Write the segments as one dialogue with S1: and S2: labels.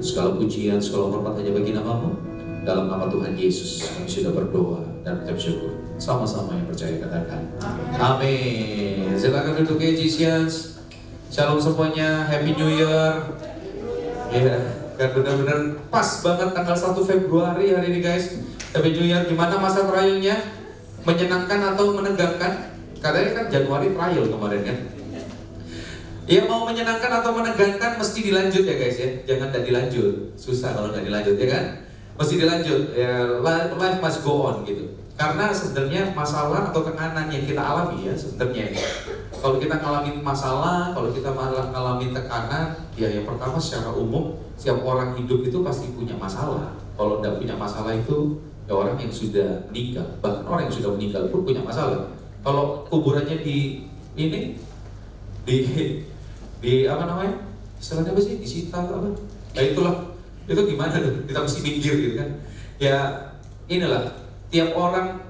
S1: Segala pujian, segala hormat hanya bagi nama-Mu. Dalam nama Tuhan Yesus kami sudah berdoa dan mengucap syukur. Sama-sama yang percaya katakan amin. Silakan duduk ya Jisians. Shalom semuanya, Happy New Year. Ya, kan benar-benar pas banget tanggal 1 Februari hari ini guys. Happy New Year. Gimana masa trialnya? Menyenangkan atau menegangkan? Katanya kan Januari trial kemarin kan. Ya mau menyenangkan atau menegangkan mesti dilanjut ya guys ya. Jangan tidak dilanjut. Susah kalau nggak dilanjut ya kan. Mesti dilanjut. Ya, life must go on gitu. Karena sebenarnya masalah atau tekanan yang kita alami ya sebenarnya. Kalau kita ngalamin masalah, kalau kita malah ngalamin tekanan, ya yang pertama secara umum setiap orang hidup itu pasti punya masalah. Kalau tidak punya masalah itu ya orang yang sudah meninggal. Bahkan orang yang sudah meninggal pun punya masalah. Kalau kuburannya di apa namanya? Istilahnya apa sih? Disita apa? Nah itulah. Itu gimana tuh? Kita mesti mikir gitu kan. Ya inilah tiap orang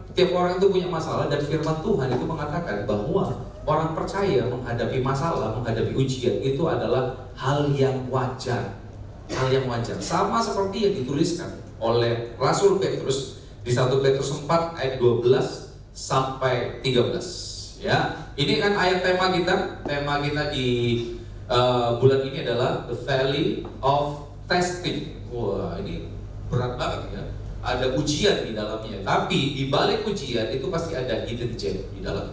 S1: itu punya masalah dan firman Tuhan itu mengatakan bahwa orang percaya menghadapi masalah, menghadapi ujian itu adalah hal yang wajar. Hal yang wajar. Sama seperti yang dituliskan oleh Rasul Petrus di 1 Petrus 4 ayat 12 sampai 13. Ya, ini kan ayat tema kita. Tema kita di bulan ini adalah The Valley of Testing. Wah, ini berat banget ya. Ada ujian di dalamnya. Tapi di balik ujian itu pasti ada hidden gem di dalam.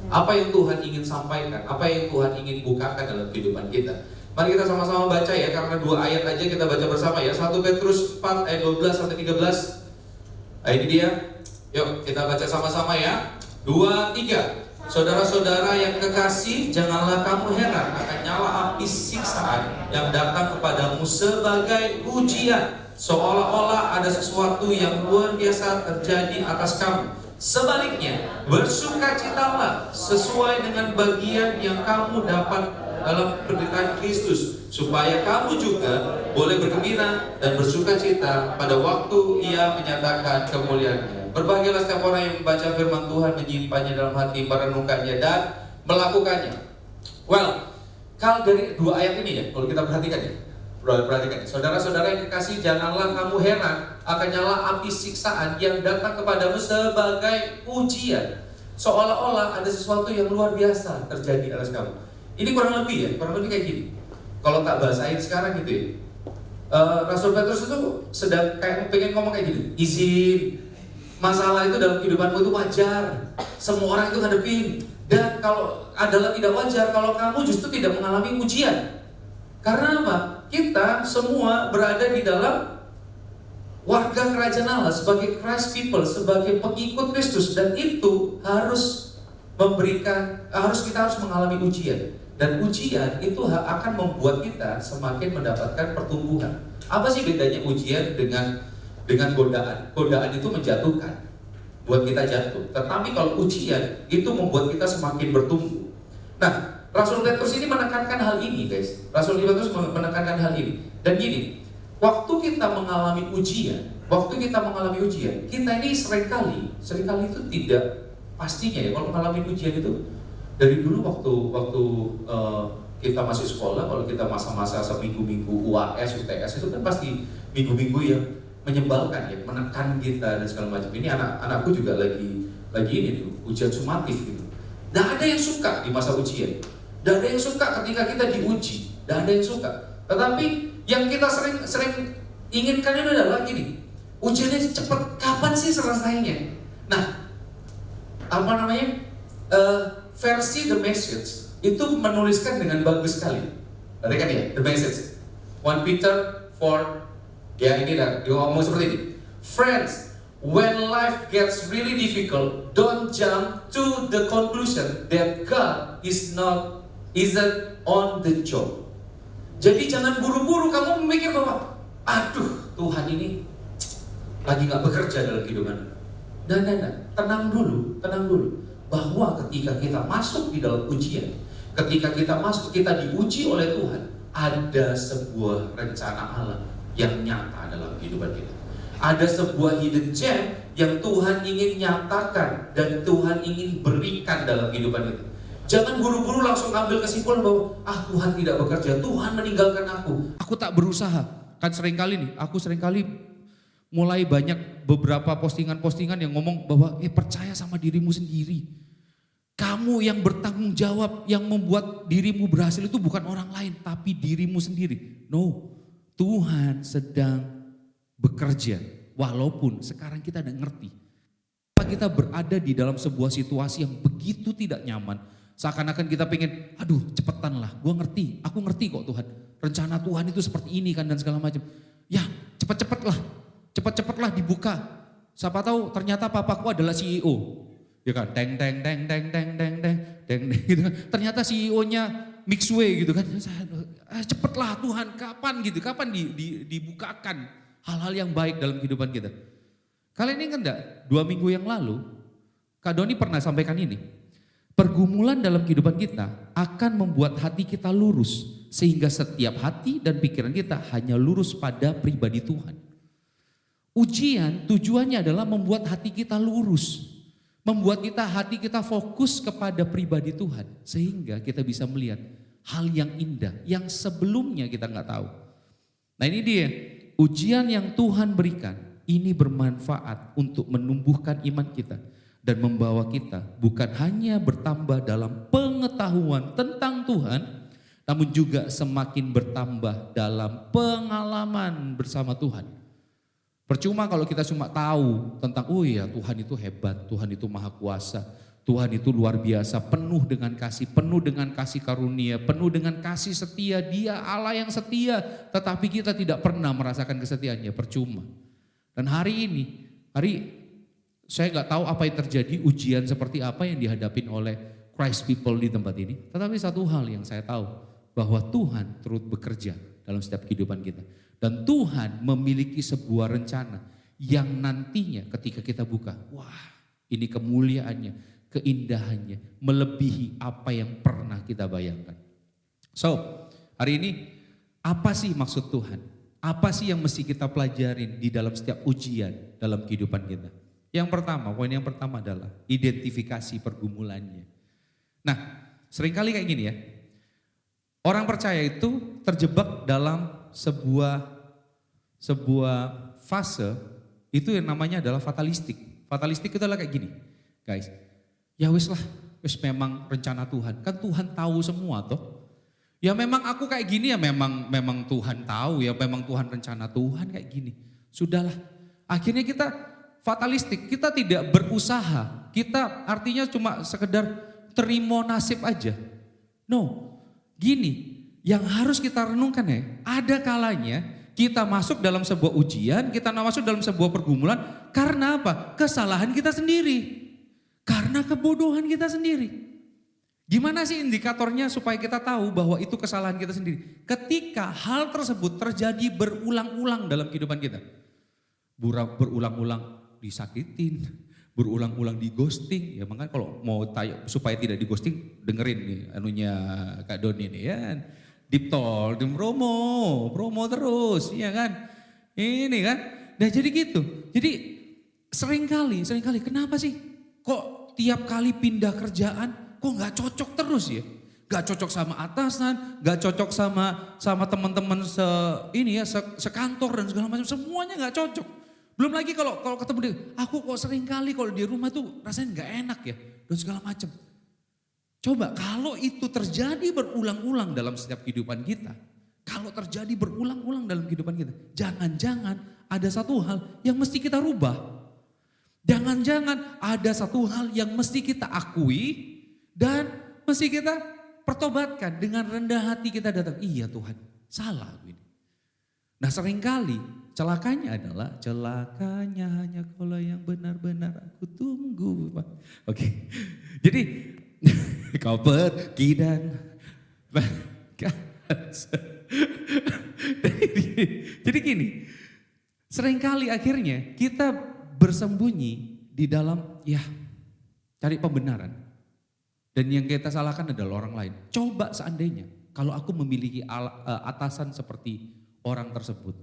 S1: Apa yang Tuhan ingin sampaikan, apa yang Tuhan ingin bukakan dalam kehidupan kita. Mari kita sama-sama baca ya, karena 2 ayat aja kita baca bersama ya. 1 Petrus 4 ayat 12 sampai 13. Nah, ini dia. Yuk kita baca sama-sama ya. 2, 3. Saudara-saudara yang kekasih, janganlah kamu heran akan nyala api siksaan yang datang kepadamu sebagai ujian, seolah-olah ada sesuatu yang luar biasa terjadi atas kamu. Sebaliknya, bersukacitalah sesuai dengan bagian yang kamu dapat dalam penderitaan Kristus, supaya kamu juga boleh bergembira dan bersukacita pada waktu Ia menyatakan kemuliaannya. Berbahagialah setiap orang yang membaca firman Tuhan, menyimpannya dalam hati, merenungkannya dan melakukannya. Well, kalau dari 2 ayat ini ya, kalau kita perhatikan ya, saudara-saudara yang kekasih, janganlah kamu heran akan nyala api siksaan yang datang kepadamu sebagai ujian, seolah-olah ada sesuatu yang luar biasa terjadi atas kamu. Ini kurang lebih kayak gini. Kalau tak bahasain sekarang gitu ya, Rasul Petrus itu sedang kayak pengen ngomong kayak gini, izin. Masalah itu dalam kehidupanmu itu wajar. Semua orang itu ngadepin. Dan kalau adalah tidak wajar kalau kamu justru tidak mengalami ujian. Karena apa? Kita semua berada di dalam warga kerajaan Allah sebagai Christ people, sebagai pengikut Kristus, dan itu harus kita harus mengalami ujian. Dan ujian itu akan membuat kita semakin mendapatkan pertumbuhan. Apa sih bedanya ujian dengan godaan? Godaan itu menjatuhkan, buat kita jatuh. Tetapi kalau ujian itu membuat kita semakin bertumbuh. Nah, Rasul Petrus ini menekankan hal ini, guys. Rasul Petrus menekankan hal ini. Dan gini, waktu kita mengalami ujian, kita ini seringkali itu tidak pastinya ya. Kalau mengalami ujian itu dari dulu waktu kita masih sekolah, kalau kita masa-masa seminggu-minggu UAS, UTS itu kan pasti minggu-minggu yang menyebalkan ya, menekan kita dan segala macam. Ini anakku juga lagi ini nih, ujian sumatif gitu. Tidak ada yang suka di masa ujian. Tidak ada yang suka ketika kita diuji. Tidak ada yang suka. Tetapi yang kita sering inginkan itu adalah gini, ujiannya cepat, kapan sih selesainya? Nah, versi The Message itu menuliskan dengan bagus sekali. Perhatikan ya, The Message 1 Peter 4. Ya ini dah, dia ngomong seperti ini. Friends, when life gets really difficult, don't jump to the conclusion that God isn't on the job. Jadi jangan buru-buru kamu memikir bahwa, aduh Tuhan ini lagi gak bekerja dalam kehidupan. Nah, tenang dulu. Bahwa ketika kita masuk di dalam ujian, ketika kita diuji oleh Tuhan, ada sebuah rencana Allah yang nyata dalam kehidupan kita. Ada sebuah hidden gem yang Tuhan ingin nyatakan dan Tuhan ingin berikan dalam kehidupan kita. Jangan buru-buru langsung ambil kesimpulan bahwa Tuhan tidak bekerja, Tuhan meninggalkan aku tak berusaha.
S2: Kan aku seringkali mulai banyak beberapa postingan-postingan yang ngomong bahwa percaya sama dirimu sendiri. Kamu yang bertanggung jawab, yang membuat dirimu berhasil itu bukan orang lain, tapi dirimu sendiri. No, Tuhan sedang bekerja, walaupun sekarang kita udah ngerti. Kita berada di dalam sebuah situasi yang begitu tidak nyaman. Seakan-akan kita pengen, aduh cepetan lah, aku ngerti kok Tuhan. Rencana Tuhan itu seperti ini kan dan segala macam. Ya cepet-cepetlah dibuka. Siapa tahu ternyata papaku adalah CEO. Ya kan, deng gitu kan. Ternyata CEO-nya Mixway gitu kan. Cepetlah Tuhan, kapan dibukakan hal-hal yang baik dalam kehidupan kita. Kalian ingat enggak, 2 minggu yang lalu Kak Doni pernah sampaikan ini. Pergumulan dalam kehidupan kita akan membuat hati kita lurus. Sehingga setiap hati dan pikiran kita hanya lurus pada pribadi Tuhan. Ujian tujuannya adalah membuat hati kita lurus. Membuat hati kita fokus kepada pribadi Tuhan. Sehingga kita bisa melihat hal yang indah yang sebelumnya kita nggak tahu. Nah ini dia, ujian yang Tuhan berikan ini bermanfaat untuk menumbuhkan iman kita. Dan membawa kita bukan hanya bertambah dalam pengetahuan tentang Tuhan, namun juga semakin bertambah dalam pengalaman bersama Tuhan. Percuma kalau kita cuma tahu tentang, oh iya Tuhan itu hebat, Tuhan itu maha kuasa, Tuhan itu luar biasa, penuh dengan kasih karunia, penuh dengan kasih setia, Dia Allah yang setia, tetapi kita tidak pernah merasakan kesetiaannya, percuma. Dan hari ini, saya nggak tahu apa yang terjadi, ujian seperti apa yang dihadapin oleh Christ people di tempat ini. Tetapi satu hal yang saya tahu, bahwa Tuhan turut bekerja dalam setiap kehidupan kita. Dan Tuhan memiliki sebuah rencana yang nantinya ketika kita buka, wah ini kemuliaannya, keindahannya, melebihi apa yang pernah kita bayangkan. So, hari ini apa sih maksud Tuhan? Apa sih yang mesti kita pelajarin di dalam setiap ujian dalam kehidupan kita? Poin yang pertama adalah identifikasi pergumulannya. Nah, seringkali kayak gini ya. Orang percaya itu terjebak dalam sebuah fase itu yang namanya adalah fatalistik. Fatalistik itu adalah kayak gini, guys. Ya wis memang rencana Tuhan. Kan Tuhan tahu semua toh. Ya memang aku kayak gini ya memang Tuhan tahu ya, memang Tuhan rencana Tuhan kayak gini. Sudahlah. Akhirnya kita fatalistik, kita tidak berusaha, kita artinya cuma sekedar terima nasib aja. No, gini, yang harus kita renungkan ya, ada kalanya kita masuk dalam sebuah ujian, kita masuk dalam sebuah pergumulan, karena apa? Kesalahan kita sendiri, karena kebodohan kita sendiri. Gimana sih indikatornya supaya kita tahu bahwa itu kesalahan kita sendiri? Ketika hal tersebut terjadi berulang-ulang dalam kehidupan kita. Berulang-ulang disakitin, berulang-ulang di ghosting. Ya makanya kalau mau supaya tidak di ghosting, dengerin nih anunya Kak Doni nih ya. Deep talk, promo terus, ya kan? Ini kan. Nah jadi gitu. Jadi seringkali kenapa sih kok tiap kali pindah kerjaan kok nggak cocok terus ya? Gak cocok sama atasan, gak cocok sama teman-teman sekantor dan segala macam, semuanya gak cocok. Belum lagi kalau ketemu dia, aku kok sering kali kalau di rumah tuh rasanya gak enak ya, dan segala macam. Coba kalau itu terjadi berulang-ulang dalam setiap kehidupan kita, kalau terjadi berulang-ulang dalam kehidupan kita, jangan-jangan ada satu hal yang mesti kita rubah. Jangan-jangan ada satu hal yang mesti kita akui dan mesti kita pertobatkan. Dengan rendah hati kita datang, iya Tuhan salah gue. Nah seringkali celakanya hanya Kaulah yang benar-benar aku tunggu. Oke. Jadi kau pergi dan jadi gini, seringkali akhirnya kita bersembunyi di dalam cari pembenaran. Dan yang kita salahkan adalah orang lain. Coba seandainya kalau aku memiliki atasan seperti orang tersebut.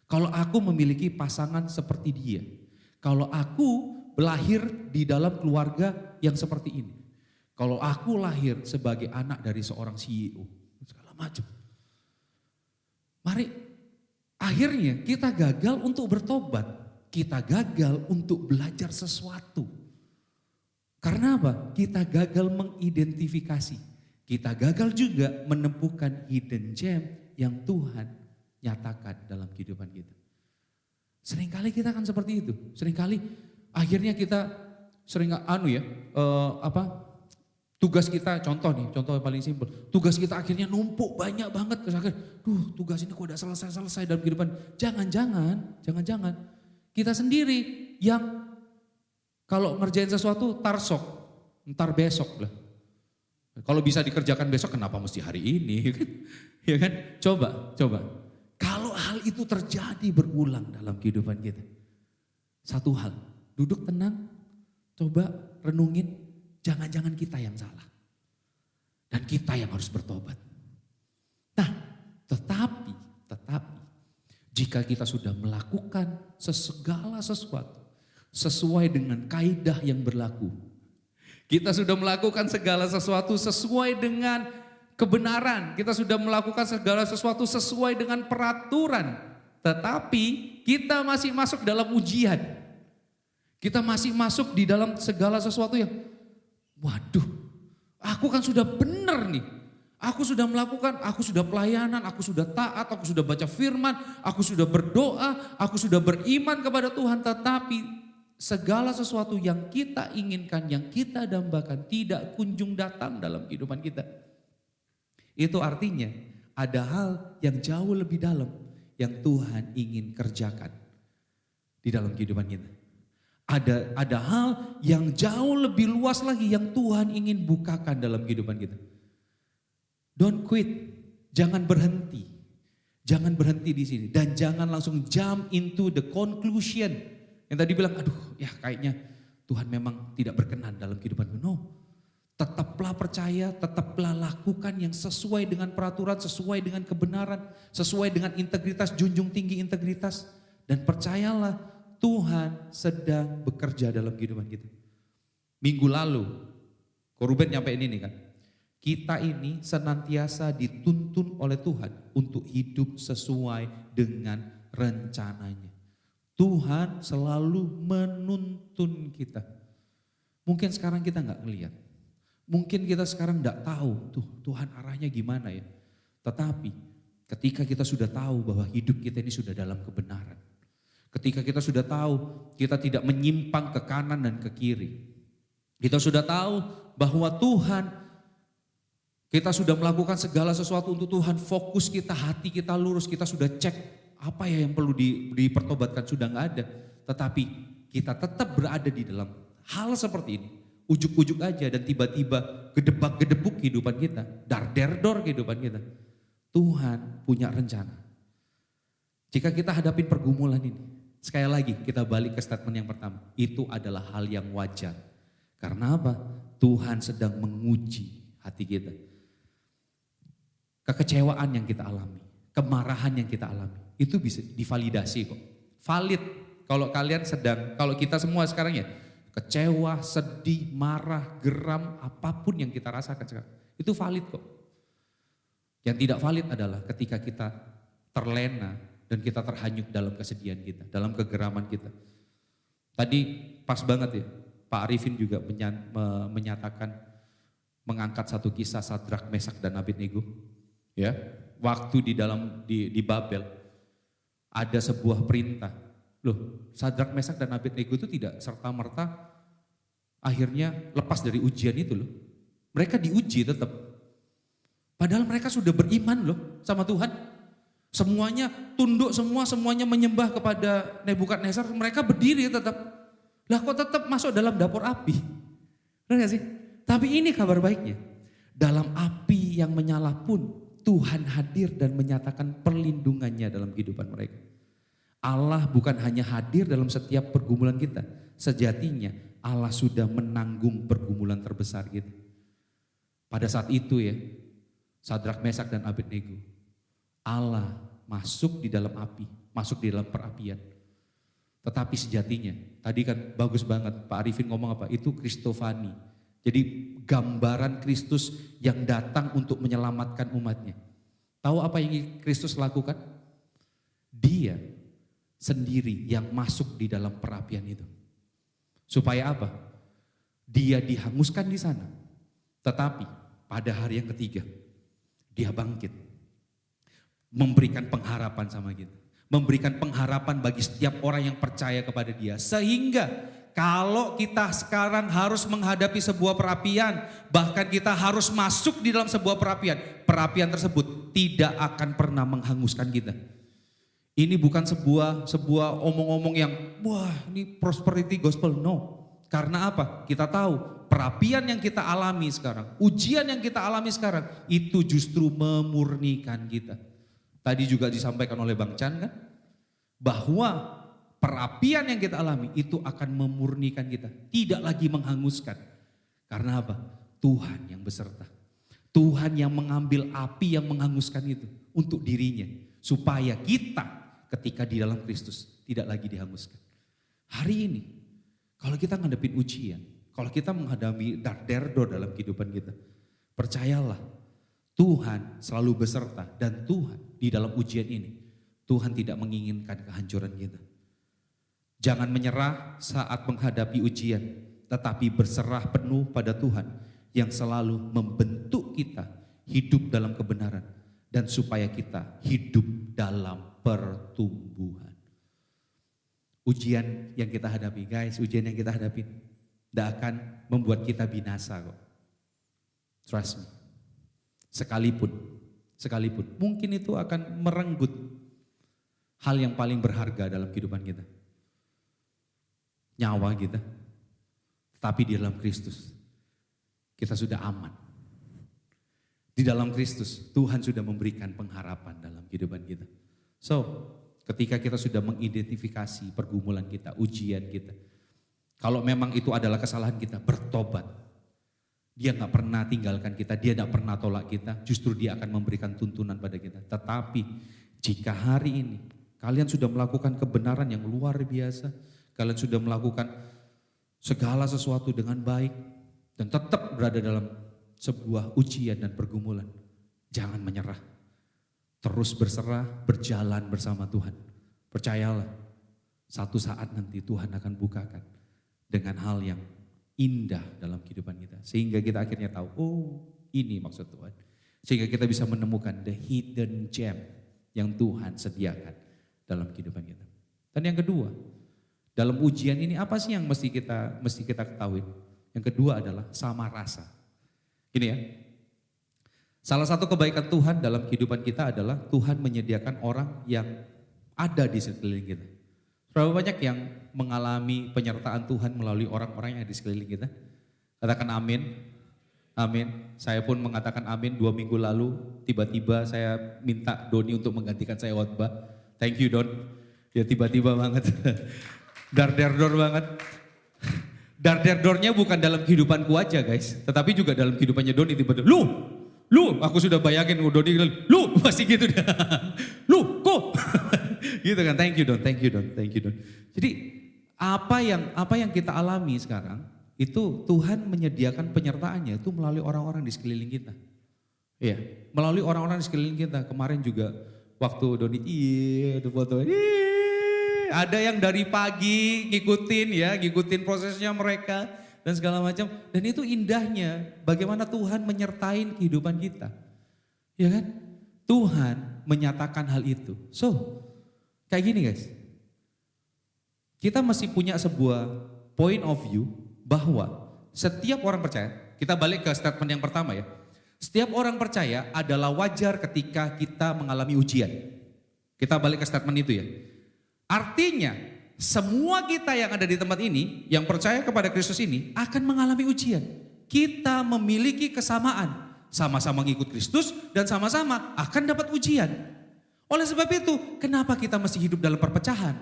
S2: Kalau aku memiliki pasangan seperti dia. Kalau aku lahir di dalam keluarga yang seperti ini. Kalau aku lahir sebagai anak dari seorang CEO. Segala macam. Mari Akhirnya kita gagal untuk bertobat. Kita gagal untuk belajar sesuatu. Karena apa? Kita gagal mengidentifikasi. Kita gagal juga menemukan hidden gem yang Tuhan nyatakan dalam kehidupan kita. Seringkali kita kan seperti itu. Seringkali akhirnya kita tugas kita, contoh yang paling simpel. Tugas kita akhirnya numpuk banyak banget. Terus akhirnya, tugas ini kok udah selesai dalam kehidupan. Jangan-jangan. Kita sendiri yang kalau ngerjain sesuatu ntar besok lah. Kalau bisa dikerjakan besok kenapa mesti hari ini? Ya kan? Coba. Kalau hal itu terjadi berulang dalam kehidupan kita. Satu hal, duduk tenang, coba renungin. Jangan-jangan kita yang salah. Dan kita yang harus bertobat. Nah, tetapi jika kita sudah melakukan segala sesuatu sesuai dengan kaidah yang berlaku. Kita sudah melakukan segala sesuatu sesuai dengan kebenaran. Kita sudah melakukan segala sesuatu sesuai dengan peraturan. Tetapi kita masih masuk dalam ujian. Kita masih masuk di dalam segala sesuatu yang waduh, aku kan sudah benar nih. Aku sudah melakukan, aku sudah pelayanan, aku sudah taat, aku sudah baca firman, aku sudah berdoa, aku sudah beriman kepada Tuhan. Tetapi segala sesuatu yang kita inginkan, yang kita dambakan tidak kunjung datang dalam kehidupan kita. Itu artinya ada hal yang jauh lebih dalam yang Tuhan ingin kerjakan di dalam kehidupan kita. Ada hal yang jauh lebih luas lagi yang Tuhan ingin bukakan dalam kehidupan kita. Don't quit, jangan berhenti. Jangan berhenti di sini dan jangan langsung jump into the conclusion. Yang tadi bilang, aduh ya kayaknya Tuhan memang tidak berkenan dalam kehidupanku. No, tetaplah percaya, tetaplah lakukan yang sesuai dengan peraturan, sesuai dengan kebenaran, sesuai dengan integritas, junjung tinggi integritas. Dan percayalah, Tuhan sedang bekerja dalam kehidupan kita. Minggu lalu, Ruben nyampein ini kan. Kita ini senantiasa dituntun oleh Tuhan untuk hidup sesuai dengan rencananya. Tuhan selalu menuntun kita. Mungkin sekarang kita nggak ngelihat. Mungkin kita sekarang nggak tahu Tuhan arahnya gimana ya. Tetapi ketika kita sudah tahu bahwa hidup kita ini sudah dalam kebenaran. Ketika kita sudah tahu kita tidak menyimpang ke kanan dan ke kiri. Kita sudah tahu bahwa Tuhan, kita sudah melakukan segala sesuatu untuk Tuhan. Fokus kita, hati kita lurus, kita sudah cek apa ya yang perlu dipertobatkan, sudah nggak ada. Tetapi kita tetap berada di dalam hal seperti ini. Ujuk-ujuk aja dan tiba-tiba gedebak-gedebuk kehidupan kita. Dar-der-dor kehidupan kita. Tuhan punya rencana. Jika kita hadapin pergumulan ini, sekali lagi kita balik ke statement yang pertama. Itu adalah hal yang wajar. Karena apa? Tuhan sedang menguji hati kita. Kekecewaan yang kita alami, kemarahan yang kita alami, itu bisa divalidasi kok. Valid kalau kalian kalau kita semua sekarang ya, kecewa, sedih, marah, geram, apapun yang kita rasakan sekarang, itu valid kok. Yang tidak valid adalah ketika kita terlena dan kita terhanyut dalam kesedihan kita, dalam kegeraman kita. Tadi pas banget ya, Pak Arifin juga menyatakan, mengangkat satu kisah Sadrak, Mesak dan Abednego. Ya, waktu di Babel ada sebuah perintah. Loh, Sadrak, Mesak dan Abednego itu tidak serta-merta akhirnya lepas dari ujian itu loh. Mereka diuji tetap. Padahal mereka sudah beriman loh sama Tuhan. Semuanya tunduk, semuanya menyembah kepada Nebukadnezar, mereka berdiri tetap. Lah kok tetap masuk dalam dapur api? Benar gak sih? Tapi ini kabar baiknya. Dalam api yang menyala pun Tuhan hadir dan menyatakan perlindungannya dalam kehidupan mereka. Allah bukan hanya hadir dalam setiap pergumulan kita. Sejatinya Allah sudah menanggung pergumulan terbesar kita. Pada saat itu ya, Sadrak, Mesak dan Abednego, Allah masuk di dalam api, masuk di dalam perapian. Tetapi sejatinya, tadi kan bagus banget Pak Arifin ngomong apa? Itu Kristofani. Jadi gambaran Kristus yang datang untuk menyelamatkan umatnya. Tahu apa yang Kristus lakukan? Dia sendiri yang masuk di dalam perapian itu. Supaya apa? Dia dihanguskan di sana. Tetapi pada hari yang ketiga, dia bangkit. Memberikan pengharapan sama kita. Memberikan pengharapan bagi setiap orang yang percaya kepada dia. Sehingga kalau kita sekarang harus menghadapi sebuah perapian, bahkan kita harus masuk di dalam sebuah perapian tersebut tidak akan pernah menghanguskan kita. Ini bukan sebuah omong-omong yang wah ini prosperity gospel, no. Karena apa? Kita tahu perapian yang kita alami sekarang, ujian yang kita alami sekarang itu justru memurnikan kita. Tadi juga disampaikan oleh Bang Chan kan, bahwa perapian yang kita alami itu akan memurnikan kita, tidak lagi menghanguskan. Karena apa? Tuhan yang beserta. Tuhan yang mengambil api yang menghanguskan itu untuk dirinya, supaya kita ketika di dalam Kristus tidak lagi dihanguskan. Hari ini kalau kita ngadepin ujian, kalau kita menghadapi dar-der-dor dalam kehidupan kita, percayalah Tuhan selalu beserta, dan Tuhan di dalam ujian ini Tuhan tidak menginginkan kehancuran kita. Jangan menyerah saat menghadapi ujian, tetapi berserah penuh pada Tuhan yang selalu membentuk kita hidup dalam kebenaran dan supaya kita hidup dalam pertumbuhan. Ujian yang kita hadapi, guys, ujian yang kita hadapi tidak akan membuat kita binasa kok. Trust me. Sekalipun mungkin itu akan merenggut hal yang paling berharga dalam kehidupan kita. Nyawa kita. Tapi di dalam Kristus kita sudah aman. Di dalam Kristus Tuhan sudah memberikan pengharapan dalam kehidupan kita. So, ketika kita sudah mengidentifikasi pergumulan kita, ujian kita, kalau memang itu adalah kesalahan kita, bertobat. Dia gak pernah tinggalkan kita, dia gak pernah tolak kita, justru dia akan memberikan tuntunan pada kita. Tetapi jika hari ini kalian sudah melakukan kebenaran yang luar biasa, kalian sudah melakukan segala sesuatu dengan baik, dan tetap berada dalam sebuah ujian dan pergumulan, jangan menyerah. Terus berserah, berjalan bersama Tuhan. Percayalah, satu saat nanti Tuhan akan bukakan dengan hal yang indah dalam kehidupan kita. Sehingga kita akhirnya tahu, oh ini maksud Tuhan. Sehingga kita bisa menemukan the hidden gem yang Tuhan sediakan dalam kehidupan kita. Dan yang kedua, dalam ujian ini apa sih yang mesti kita ketahui? Yang kedua adalah sama rasa. Gini ya, salah satu kebaikan Tuhan dalam kehidupan kita adalah Tuhan menyediakan orang yang ada di sekeliling kita. Berapa banyak yang mengalami penyertaan Tuhan melalui orang-orang yang ada di sekeliling kita? Katakan amin. Amin. Saya pun mengatakan amin. 2 minggu lalu tiba-tiba saya minta Doni untuk menggantikan saya khotbah. Thank you Don. Ya tiba-tiba banget. Dar-der-dor banget. Dar-der-dornya bukan dalam kehidupanku aja guys. Tetapi juga dalam kehidupannya Doni tiba-tiba. Lu, aku sudah bayangin Doni, lu pasti gitu dia. Lu, kok? Gitu kan, thank you Don. Jadi apa yang kita alami sekarang, itu Tuhan menyediakan penyertaannya itu melalui orang-orang di sekeliling kita. Iya, melalui orang-orang di sekeliling kita. Kemarin juga waktu Doni, itu foto, ada yang dari pagi ngikutin prosesnya mereka dan segala macam. Dan itu indahnya bagaimana Tuhan menyertain kehidupan kita. Ya kan? Tuhan menyatakan hal itu. So, kayak gini guys. Kita masih punya sebuah point of view bahwa setiap orang percaya, kita balik ke statement yang pertama ya. Setiap orang percaya adalah wajar ketika kita mengalami ujian. Kita balik ke statement itu ya. Artinya semua kita yang ada di tempat ini, yang percaya kepada Kristus ini akan mengalami ujian. Kita memiliki kesamaan, sama-sama ngikut Kristus dan sama-sama akan dapat ujian. Oleh sebab itu, kenapa kita masih hidup dalam perpecahan?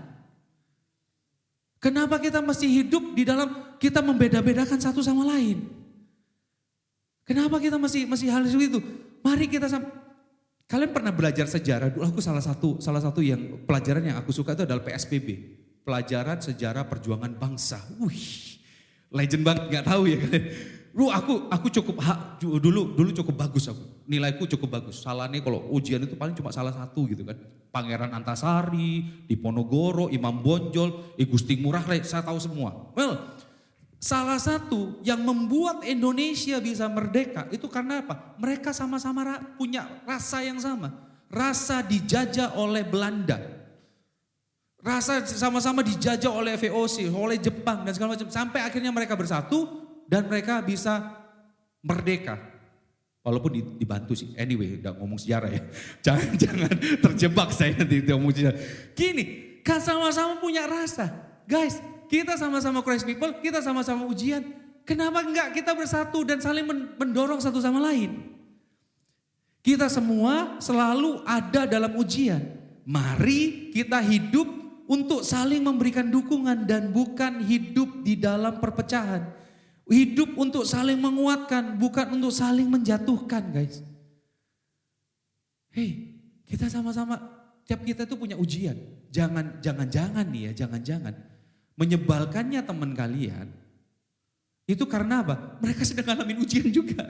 S2: Kenapa kita masih hidup di dalam kita membeda-bedakan satu sama lain? Kenapa kita masih hal itu? Mari kita kalian pernah belajar sejarah? Dulu aku salah satu yang pelajaran yang aku suka itu adalah PSBB. Pelajaran Sejarah Perjuangan Bangsa. Wih, legend banget, gak tahu ya kalian. Aku cukup dulu cukup bagus aku. Nilaiku cukup bagus. Salahnya kalau ujian itu paling cuma salah satu gitu kan. Pangeran Antasari, Diponegoro, Imam Bonjol, Gusti Ngurah Rai, saya tahu semua. Well, salah satu yang membuat Indonesia bisa merdeka itu karena apa? Mereka sama-sama punya rasa yang sama. Rasa dijajah oleh Belanda. Rasa sama-sama dijajah oleh VOC, oleh Jepang dan segala macam. Sampai akhirnya mereka bersatu dan mereka bisa merdeka. Walaupun dibantu sih. Anyway, udah ngomong sejarah ya. Jangan terjebak saya nanti ngomong sejarah. Gini, kan sama-sama punya rasa. Guys, kita sama-sama Christ people, kita sama-sama ujian. Kenapa enggak kita bersatu dan saling mendorong satu sama lain? Kita semua selalu ada dalam ujian. Mari kita hidup untuk saling memberikan dukungan dan bukan hidup di dalam perpecahan. Hidup untuk saling menguatkan, bukan untuk saling menjatuhkan, guys. Hei, kita sama-sama, tiap kita tuh punya ujian. Jangan nih ya, jangan. Menyebalkannya teman kalian, itu karena apa? Mereka sedang ngalamin ujian juga.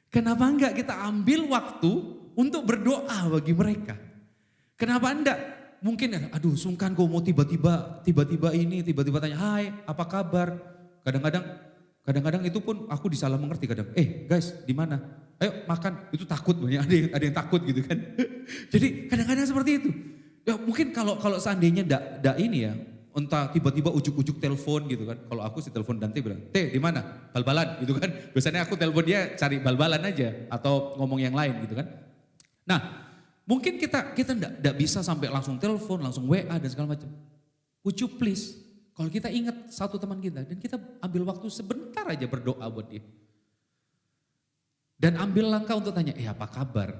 S2: Kenapa enggak kita ambil waktu untuk berdoa bagi mereka? Kenapa enggak? Mungkin aduh sungkan kok mau tiba-tiba tanya, hai apa kabar? Kadang-kadang itu pun aku disalah mengerti kadang. Guys di mana? Ayo makan, itu takut banyak ada yang takut gitu kan. Jadi kadang-kadang seperti itu. Ya mungkin kalau seandainya enggak ini ya, entah tiba-tiba ujuk-ujuk telepon gitu kan. Kalau aku si telepon Dante bilang, di mana? Bal-balan gitu kan. Biasanya aku telepon dia cari bal-balan aja atau ngomong yang lain gitu kan. Nah, mungkin kita enggak bisa sampai langsung telepon, langsung WA dan segala macam. Would you please, kalau kita ingat satu teman kita dan kita ambil waktu sebentar aja berdoa buat dia. Dan ambil langkah untuk tanya, apa kabar?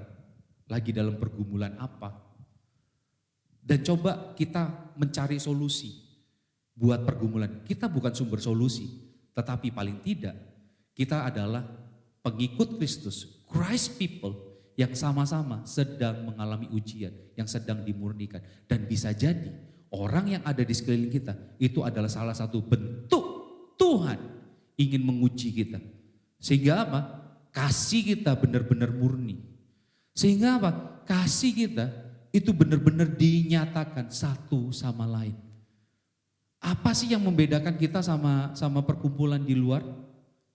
S2: Lagi dalam pergumulan apa? Dan coba kita mencari solusi buat pergumulan. Kita bukan sumber solusi, tetapi paling tidak kita adalah pengikut Kristus, Christ people yang sama-sama sedang mengalami ujian, yang sedang dimurnikan. Dan bisa jadi orang yang ada di sekeliling kita itu adalah salah satu bentuk Tuhan ingin menguji kita. Sehingga apa? Kasih kita benar-benar murni. Sehingga apa? Kasih kita itu benar-benar dinyatakan satu sama lain. Apa sih yang membedakan kita sama perkumpulan di luar?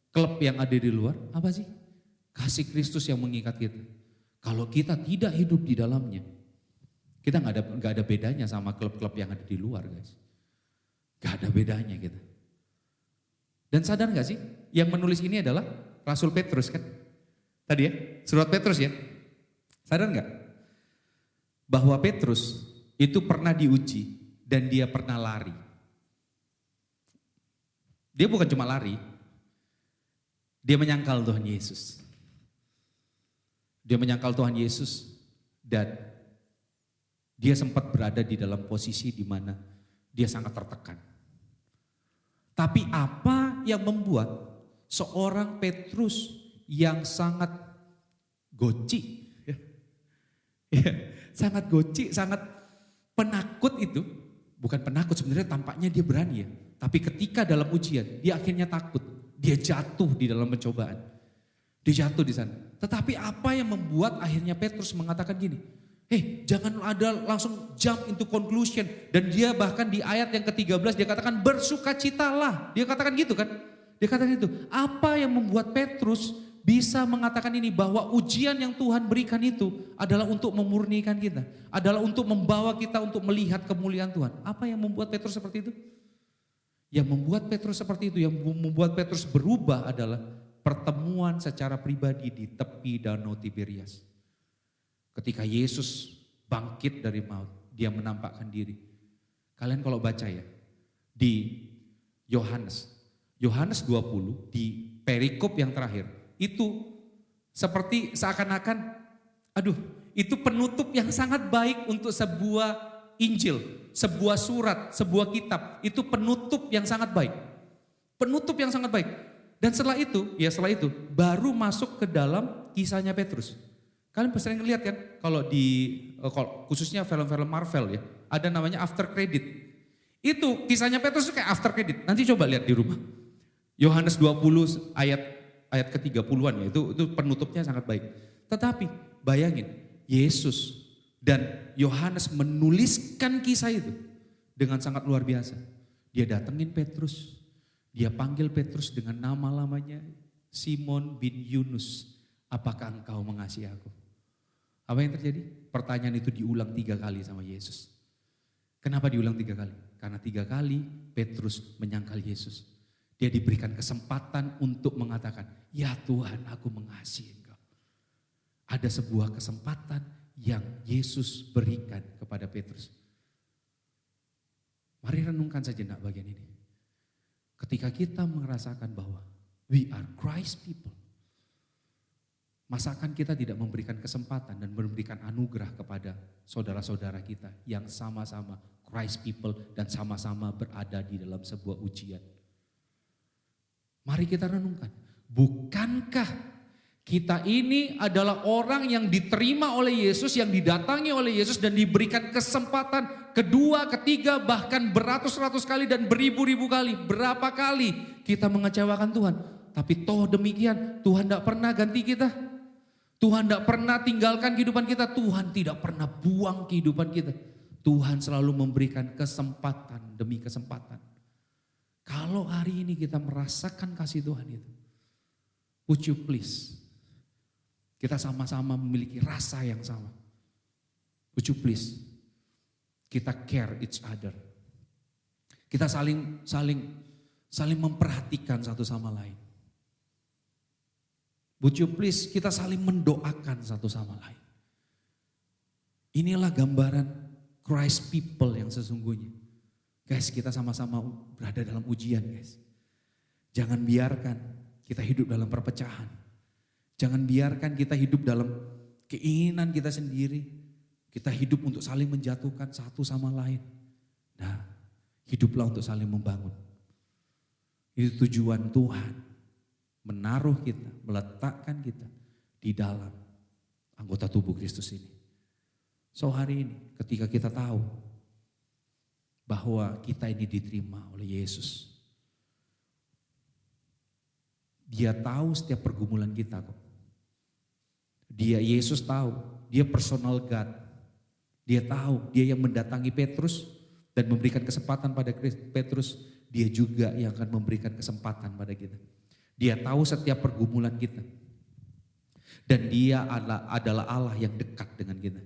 S2: Klub yang ada di luar, apa sih? Kasih Kristus yang mengikat kita. Kalau kita tidak hidup di dalamnya, kita nggak ada bedanya sama klub-klub yang ada di luar, guys. Gak ada bedanya kita. Dan sadar gak sih, yang menulis ini adalah Rasul Petrus kan? Tadi ya, surat Petrus ya. Sadar gak? Bahwa Petrus itu pernah diuji dan dia pernah lari. Dia bukan cuma lari, dia menyangkal Tuhan Yesus. Dia menyangkal Tuhan Yesus dan dia sempat berada di dalam posisi di mana dia sangat tertekan. Tapi apa yang membuat seorang Petrus yang sangat goci, sangat goci, sangat penakut itu, bukan penakut sebenarnya tampaknya dia berani ya. Tapi ketika dalam ujian dia akhirnya takut, dia jatuh di dalam pencobaan. Dia jatuh di sana. Tetapi apa yang membuat akhirnya Petrus mengatakan gini, jangan ada langsung jump into conclusion. Dan dia bahkan di ayat yang ke-13 dia katakan bersukacitalah. Dia katakan gitu kan. Dia katakan itu. Apa yang membuat Petrus bisa mengatakan ini bahwa ujian yang Tuhan berikan itu adalah untuk memurnikan kita. Adalah untuk membawa kita untuk melihat kemuliaan Tuhan. Apa yang membuat Petrus seperti itu? Yang membuat Petrus seperti itu, yang membuat Petrus berubah adalah pertemuan secara pribadi di tepi Danau Tiberias. Ketika Yesus bangkit dari maut, dia menampakkan diri. Kalian kalau baca ya, di Yohanes 20, di perikop yang terakhir, itu seperti seakan-akan, itu penutup yang sangat baik untuk sebuah Injil, sebuah surat, sebuah kitab. Itu penutup yang sangat baik. Penutup yang sangat baik. Dan setelah itu baru masuk ke dalam kisahnya Petrus. Kalian sering lihat kan kalau khususnya film-film Marvel ya, ada namanya after credit. Itu kisahnya Petrus kayak after credit. Nanti coba lihat di rumah. Yohanes 20 ayat ke-30-an ya, itu penutupnya sangat baik. Tetapi bayangin, Yesus dan Yohanes menuliskan kisah itu dengan sangat luar biasa. Dia datengin Petrus, dia panggil Petrus dengan nama lamanya, Simon bin Yunus, apakah engkau mengasihi aku? Apa yang terjadi? Pertanyaan itu diulang 3 kali sama Yesus. Kenapa diulang 3 kali? Karena 3 kali Petrus menyangkal Yesus. Dia diberikan kesempatan untuk mengatakan, ya Tuhan, aku mengasihi engkau. Ada sebuah kesempatan yang Yesus berikan kepada Petrus. Mari renungkan sejenak bagian ini. Ketika kita merasakan bahwa we are Christ people, masakan kita tidak memberikan kesempatan dan memberikan anugerah kepada saudara-saudara kita yang sama-sama Christ people dan sama-sama berada di dalam sebuah ujian. Mari kita renungkan, bukankah kita ini adalah orang yang diterima oleh Yesus, yang didatangi oleh Yesus dan diberikan kesempatan kedua, ketiga, bahkan beratus-ratus kali dan beribu-ribu kali. Berapa kali kita mengecewakan Tuhan. Tapi toh demikian Tuhan tidak pernah ganti kita. Tuhan tidak pernah tinggalkan kehidupan kita. Tuhan tidak pernah buang kehidupan kita. Tuhan selalu memberikan kesempatan demi kesempatan. Kalau hari ini kita merasakan kasih Tuhan itu, would you please, kita sama-sama memiliki rasa yang sama. Would you please, kita care each other. Kita saling memperhatikan satu sama lain. Would you please, kita saling mendoakan satu sama lain. Inilah gambaran Christ people yang sesungguhnya. Guys, kita sama-sama berada dalam ujian, guys. Jangan biarkan kita hidup dalam perpecahan. Jangan biarkan kita hidup dalam keinginan kita sendiri. Kita hidup untuk saling menjatuhkan satu sama lain. Nah, hiduplah untuk saling membangun. Itu tujuan Tuhan. Menaruh kita, meletakkan kita di dalam anggota tubuh Kristus ini. So hari ini ketika kita tahu bahwa kita ini diterima oleh Yesus. Dia tahu setiap pergumulan kita kok. Yesus tahu, dia personal God. Dia tahu, dia yang mendatangi Petrus dan memberikan kesempatan pada Petrus. Dia juga yang akan memberikan kesempatan pada kita. Dia tahu setiap pergumulan kita. Dan dia adalah Allah yang dekat dengan kita.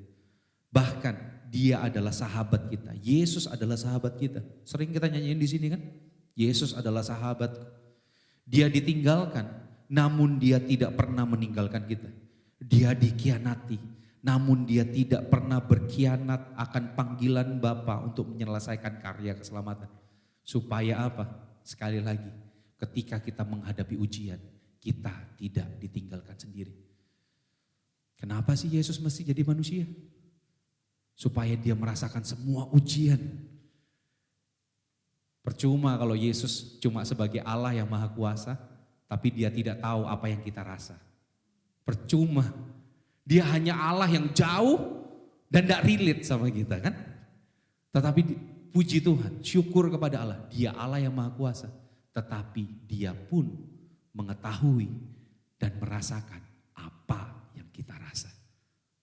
S2: Bahkan dia adalah sahabat kita. Yesus adalah sahabat kita. Sering kita nyanyiin di sini kan? Yesus adalah sahabat. Dia ditinggalkan, namun dia tidak pernah meninggalkan kita. Dia dikhianati, namun dia tidak pernah berkhianat akan panggilan Bapa untuk menyelesaikan karya keselamatan. Supaya apa? Sekali lagi, ketika kita menghadapi ujian, kita tidak ditinggalkan sendiri. Kenapa sih Yesus mesti jadi manusia? Supaya dia merasakan semua ujian. Percuma kalau Yesus cuma sebagai Allah yang maha kuasa, tapi dia tidak tahu apa yang kita rasa. Percuma. Dia hanya Allah yang jauh dan tidak relate sama kita kan. Tetapi puji Tuhan, syukur kepada Allah. Dia Allah yang maha kuasa. Tetapi dia pun mengetahui dan merasakan apa yang kita rasa.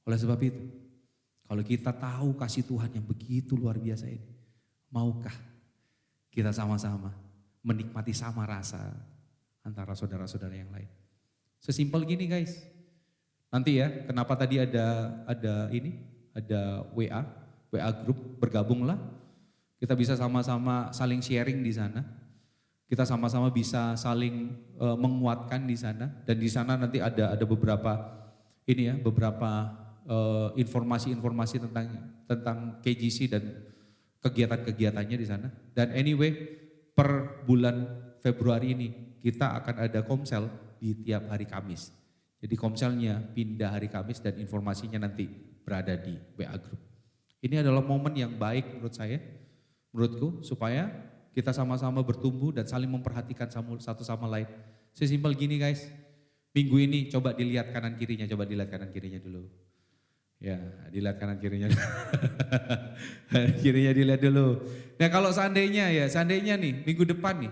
S2: Oleh sebab itu, kalau kita tahu kasih Tuhan yang begitu luar biasa ini, maukah kita sama-sama menikmati sama rasa antara saudara-saudara yang lain? Sesimpel gini guys. Nanti ya, kenapa tadi ada WA group, bergabunglah. Kita bisa sama-sama saling sharing di sana. Kita sama-sama bisa saling menguatkan di sana, dan di sana nanti ada beberapa informasi-informasi tentang KGC dan kegiatan-kegiatannya di sana. Dan anyway, per bulan Februari ini kita akan ada komsel di tiap hari Kamis. Jadi komselnya pindah hari Kamis dan informasinya nanti berada di WA Group. Ini adalah momen yang baik menurutku, supaya kita sama-sama bertumbuh dan saling memperhatikan satu sama lain. Sesimpel gini guys, minggu ini coba dilihat kanan kirinya dulu. Ya, dilihat kanan kirinya. Kirinya dilihat dulu. Nah, kalau seandainya nih, minggu depan nih,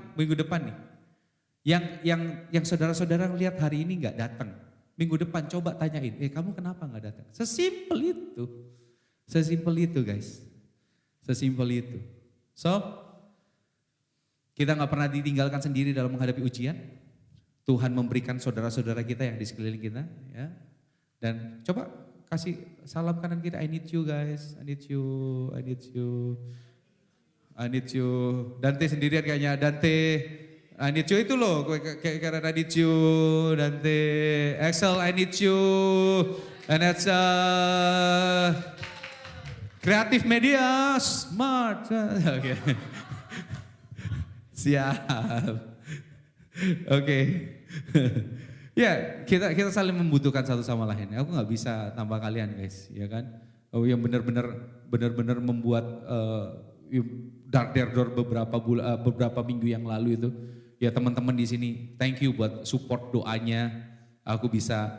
S2: Yang saudara-saudara lihat hari ini nggak datang, minggu depan coba tanyain, kamu kenapa nggak datang? Sesimpel itu guys, sesimpel itu. So, kita nggak pernah ditinggalkan sendiri dalam menghadapi ujian. Tuhan memberikan saudara-saudara kita yang di sekeliling kita, ya. Dan coba kasih salam kanan kita, I need you guys, I need you. Dante sendirian kayaknya, Dante. I need you itu loh, kayak I need you, Dante. Axel, I need you. And that's kreatif media, smart. Oke. Siap. Oke. Ya, kita saling membutuhkan satu sama lain. Aku nggak bisa tambah kalian guys, ya kan? Oh, yang benar-benar membuat dark door beberapa minggu yang lalu itu. Ya teman-teman di sini, thank you buat support doanya. Aku bisa,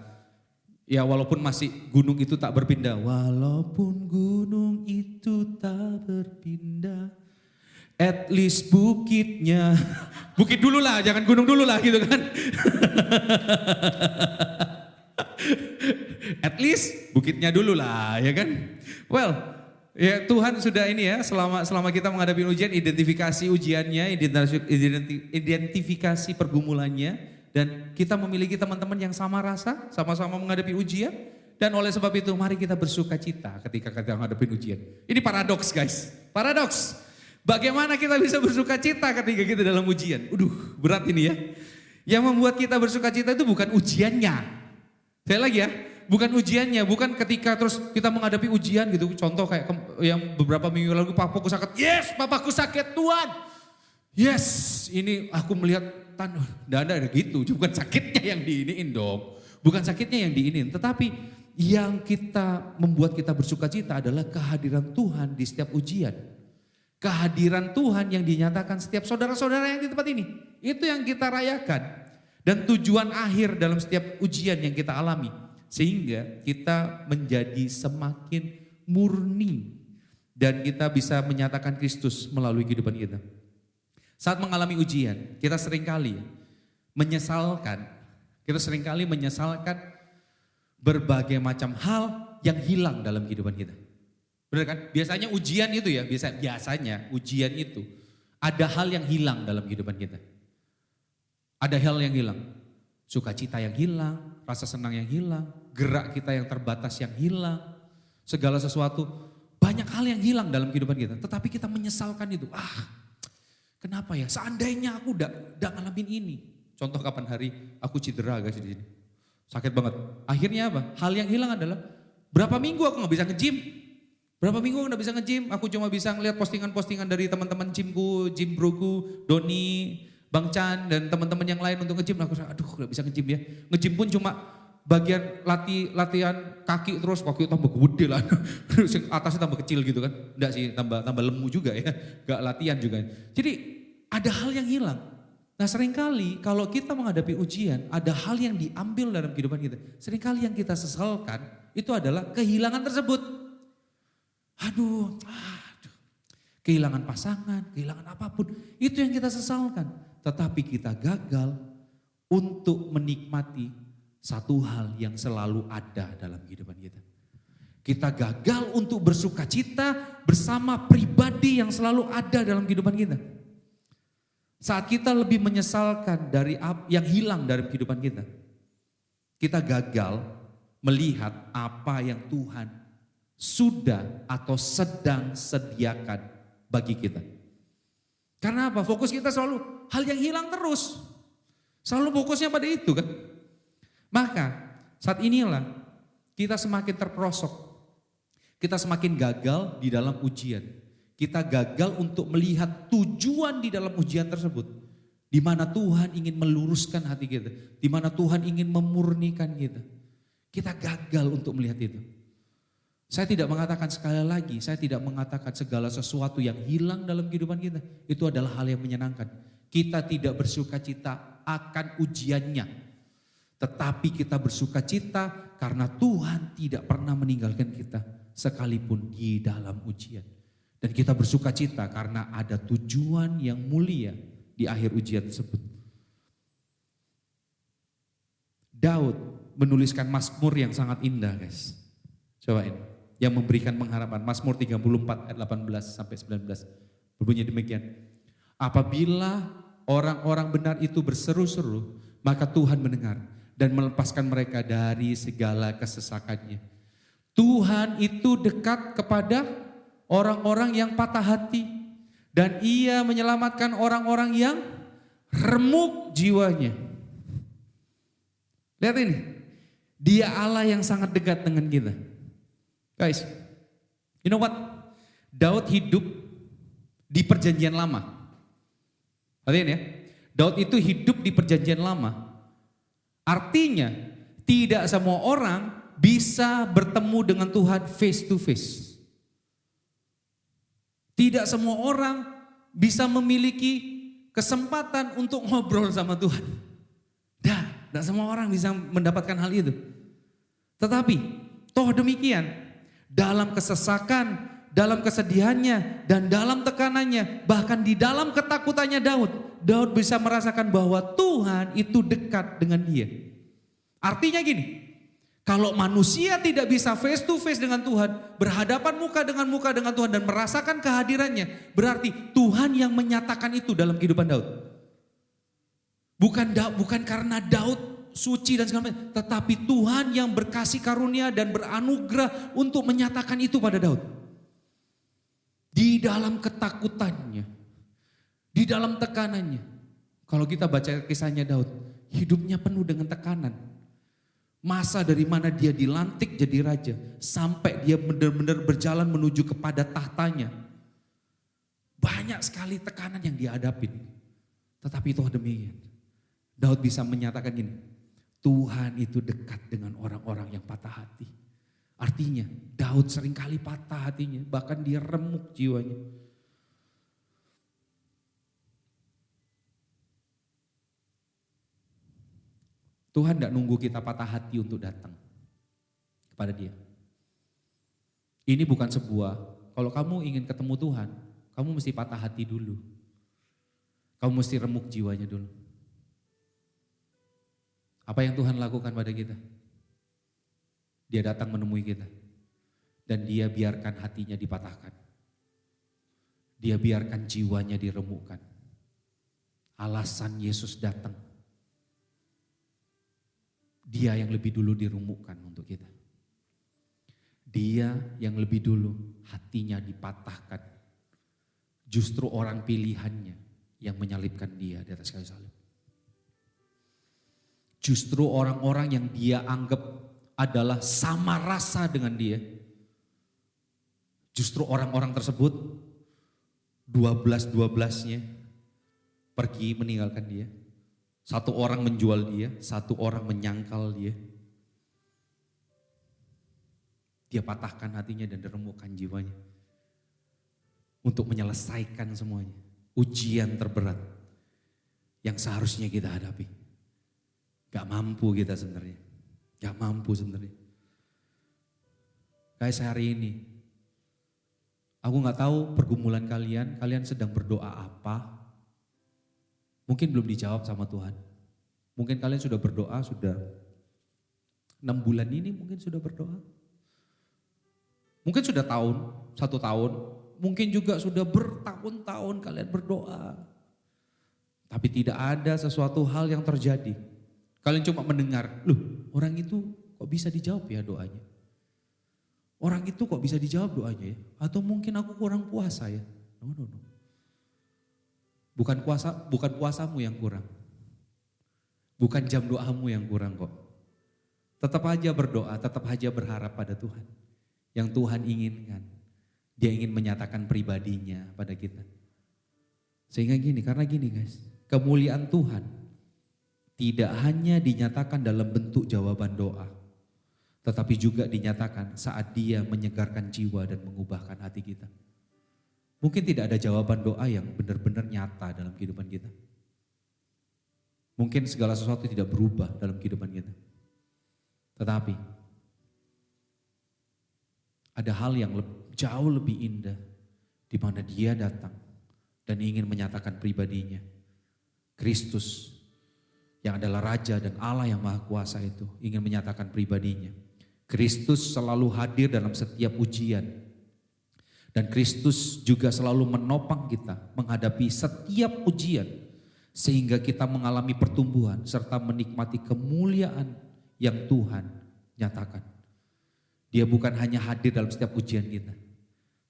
S2: ya walaupun masih gunung itu tak berpindah. Walaupun gunung itu tak berpindah, at least bukitnya, bukit dulu lah, jangan gunung dulu lah gitu kan. At least bukitnya dulu lah, ya kan. Well, ya Tuhan sudah ini ya, selama kita menghadapi ujian, identifikasi ujiannya, identifikasi pergumulannya, dan kita memiliki teman-teman yang sama rasa, sama-sama menghadapi ujian, dan oleh sebab itu mari kita bersuka cita ketika kita menghadapi ujian. Ini paradoks guys, paradoks. Bagaimana kita bisa bersuka cita ketika kita dalam ujian? Berat ini ya. Yang membuat kita bersuka cita itu bukan ujiannya. Saya lagi ya. Bukan ujiannya, bukan ketika terus kita menghadapi ujian gitu. Contoh kayak yang beberapa minggu lalu papaku sakit. Yes, papaku sakit Tuhan. Yes, ini aku melihat tanda. Tidak ada gitu, bukan sakitnya yang diiniin dong. Bukan sakitnya yang diiniin, tetapi yang membuat kita bersuka cita adalah kehadiran Tuhan di setiap ujian. Kehadiran Tuhan yang dinyatakan setiap saudara-saudara yang di tempat ini. Itu yang kita rayakan. Dan tujuan akhir dalam setiap ujian yang kita alami. Sehingga kita menjadi semakin murni dan kita bisa menyatakan Kristus melalui kehidupan kita. Saat mengalami ujian, kita seringkali menyesalkan berbagai macam hal yang hilang dalam kehidupan kita. Benar kan? Biasanya ujian itu ya, biasanya ujian itu ada hal yang hilang dalam kehidupan kita. Ada hal yang hilang. Sukacita yang hilang, rasa senang yang hilang, gerak kita yang terbatas yang hilang, segala sesuatu, banyak hal yang hilang dalam kehidupan kita. Tetapi kita menyesalkan itu. Kenapa ya? Seandainya aku udah ngalamin ini. Contoh kapan hari aku cedera guys di sini. Sakit banget. Akhirnya apa? Hal yang hilang adalah berapa minggu aku nggak bisa nge-gym. Berapa minggu aku nggak bisa nge-gym. Aku cuma bisa ngeliat postingan-postingan dari teman-teman gymku, gym broku, Doni, Bang Chan dan teman-teman yang lain untuk nge-gym. Aku aduh gak bisa nge-gym ya. Nge-gym pun cuma bagian latihan kaki terus kaki tambah gede lah. Terus atasnya tambah kecil gitu kan. Enggak sih tambah lemu juga ya. Gak latihan juga. Jadi ada hal yang hilang. Nah seringkali kalau kita menghadapi ujian ada hal yang diambil dalam kehidupan kita. Seringkali yang kita sesalkan itu adalah kehilangan tersebut. Aduh. Kehilangan pasangan, kehilangan apapun. Itu yang kita sesalkan. Tetapi kita gagal untuk menikmati satu hal yang selalu ada dalam kehidupan kita. Kita gagal untuk bersuka cita bersama pribadi yang selalu ada dalam kehidupan kita. Saat kita lebih menyesalkan dari yang hilang dari kehidupan kita. Kita gagal melihat apa yang Tuhan sudah atau sedang sediakan bagi kita. Karena apa? Fokus kita selalu hal yang hilang terus. Selalu fokusnya pada itu kan. Maka saat inilah kita semakin terperosok. Kita semakin gagal di dalam ujian. Kita gagal untuk melihat tujuan di dalam ujian tersebut. Di mana Tuhan ingin meluruskan hati kita. Di mana Tuhan ingin memurnikan kita. Kita gagal untuk melihat itu. Saya tidak mengatakan sekali lagi, saya tidak mengatakan segala sesuatu yang hilang dalam kehidupan kita. Itu adalah hal yang menyenangkan. Kita tidak bersuka cita akan ujiannya. Tetapi kita bersuka cita karena Tuhan tidak pernah meninggalkan kita sekalipun di dalam ujian. Dan kita bersuka cita karena ada tujuan yang mulia di akhir ujian tersebut. Daud menuliskan Mazmur yang sangat indah, guys. Coba ini, yang memberikan pengharapan. Mazmur 34 ayat 18 sampai 19. Berbunyi demikian. Apabila orang-orang benar itu berseru-seru, maka Tuhan mendengar dan melepaskan mereka dari segala kesesakannya. Tuhan itu dekat kepada orang-orang yang patah hati dan Ia menyelamatkan orang-orang yang remuk jiwanya. Lihat ini, Dia Allah yang sangat dekat dengan kita. Guys, you know what? Daud hidup di perjanjian lama. Perhatian ya, Daud itu hidup di perjanjian lama. Artinya, tidak semua orang bisa bertemu dengan Tuhan face to face. Tidak semua orang bisa memiliki kesempatan untuk ngobrol sama Tuhan. Tidak semua orang bisa mendapatkan hal itu. Tetapi, toh demikian, dalam kesesakan, dalam kesedihannya, dan dalam tekanannya, bahkan di dalam ketakutannya Daud bisa merasakan bahwa Tuhan itu dekat dengan dia. Artinya gini, kalau manusia tidak bisa face to face dengan Tuhan, berhadapan muka dengan Tuhan dan merasakan kehadirannya, berarti Tuhan yang menyatakan itu dalam kehidupan Daud. Bukan karena Daud suci dan segala macam, tetapi Tuhan yang berkasih karunia dan beranugerah untuk menyatakan itu pada Daud. Di dalam ketakutannya, di dalam tekanannya. Kalau kita baca kisahnya Daud, hidupnya penuh dengan tekanan. Masa dari mana dia dilantik jadi raja, sampai dia benar-benar berjalan menuju kepada tahtanya. Banyak sekali tekanan yang dia hadapin. Tetapi itu demikian. Daud bisa menyatakan gini, Tuhan itu dekat dengan orang-orang yang patah hati. Artinya Daud seringkali patah hatinya, bahkan dia remuk jiwanya. Tuhan tidak nunggu kita patah hati untuk datang kepada Dia. Ini bukan kalau kamu ingin ketemu Tuhan, kamu mesti patah hati dulu. Kamu mesti remuk jiwanya dulu. Apa yang Tuhan lakukan pada kita? Dia datang menemui kita. Dan Dia biarkan hatinya dipatahkan. Dia biarkan jiwanya diremukkan. Alasan Yesus datang. Dia yang lebih dulu diremukkan untuk kita. Dia yang lebih dulu hatinya dipatahkan. Justru orang pilihannya yang menyalibkan Dia di atas kayu salib. Justru orang-orang yang Dia anggap adalah sama rasa dengan Dia. Justru orang-orang tersebut 12-12-nya pergi meninggalkan Dia. Satu orang menjual Dia, satu orang menyangkal Dia. Dia patahkan hatinya dan diremukkan jiwanya. Untuk menyelesaikan semuanya. Ujian terberat yang seharusnya kita hadapi. Gak mampu kita sebenarnya. Gak mampu sebenarnya. Guys, hari ini aku gak tahu pergumulan kalian sedang berdoa apa. Mungkin belum dijawab sama Tuhan. Mungkin kalian sudah berdoa, sudah 6 bulan ini mungkin sudah berdoa. Mungkin sudah tahun, 1 tahun. Mungkin juga sudah bertahun-tahun kalian berdoa. Tapi tidak ada sesuatu hal yang terjadi. Kalian cuma mendengar, loh orang itu kok bisa dijawab ya doanya? Orang itu kok bisa dijawab doanya ya? Atau mungkin aku kurang puasa ya? No. Bukan puasamu yang kurang. Bukan jam doamu yang kurang kok. Tetap aja berdoa, tetap aja berharap pada Tuhan. Yang Tuhan inginkan. Dia ingin menyatakan pribadinya pada kita. Sehingga karena gini guys, kemuliaan Tuhan tidak hanya dinyatakan dalam bentuk jawaban doa, tetapi juga dinyatakan saat Dia menyegarkan jiwa dan mengubahkan hati kita. Mungkin tidak ada jawaban doa yang benar-benar nyata dalam kehidupan kita. Mungkin segala sesuatu tidak berubah dalam kehidupan kita. Tetapi ada hal yang jauh lebih indah di mana Dia datang dan ingin menyatakan pribadinya. Kristus yang adalah Raja dan Allah yang Maha Kuasa itu ingin menyatakan pribadinya. Kristus selalu hadir dalam setiap ujian. Dan Kristus juga selalu menopang kita menghadapi setiap ujian. Sehingga kita mengalami pertumbuhan serta menikmati kemuliaan yang Tuhan nyatakan. Dia bukan hanya hadir dalam setiap ujian kita.